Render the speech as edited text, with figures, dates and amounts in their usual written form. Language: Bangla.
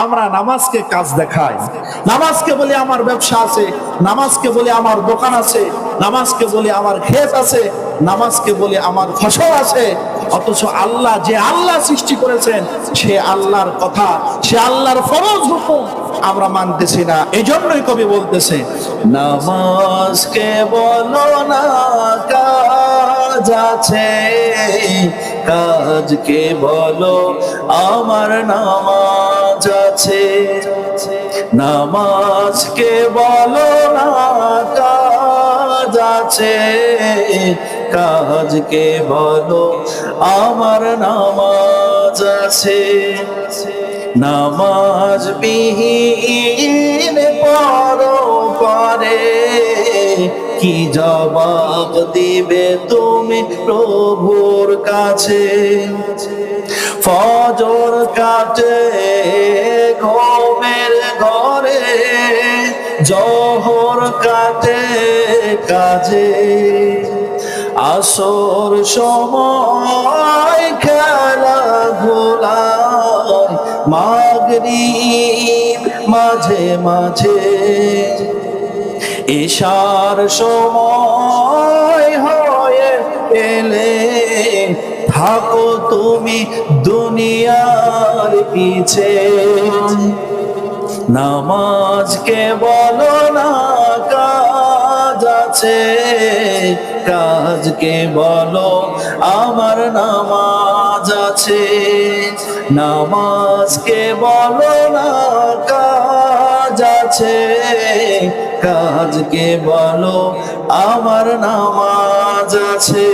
আমরা নামাজকে কাজ দেখাই, নামাজকে বলি আমার ব্যবসা আছে, নামাজকে বলি আমার দোকান আছে, নামাজকে বলি আমার ক্ষেত আছে, নামাজকে বলি আমার ফসল আছে। অথচ আল্লাহ, যে আল্লাহ সৃষ্টি করেছেন, সে আল্লাহর কথা, সে আল্লাহর ফরজ হুকুম আমরা মানতেছি না। এজন্যই কবি বলতেছে, নামাজকে বলো না কাজ আছে, কাজকে বলো আমার নামাজ আছে। নামাজকে বলো না কাজ আছে, কাজকে বলো আমার নামাজ আছে। নামাজ বিহীন পরে কি জবাব দিবে তুমি প্রভুর কাছে? ফজর কাটে ঘুমের ঘরে, জোহর কাটে কাজে, আসর সময় খেলাধুলায়, মাগরিব মাঝে মাঝে, ইশার সময় হয়ে এলে থাকো তুমি দুনিয়ার পিছে। নামাজকে বলো না কাজ আছে, কাজকে বলো আমার নামাজ আছে। নামাজকে বলো না কাজ আছে, কাজকে বলো আমার নামাজ আছে।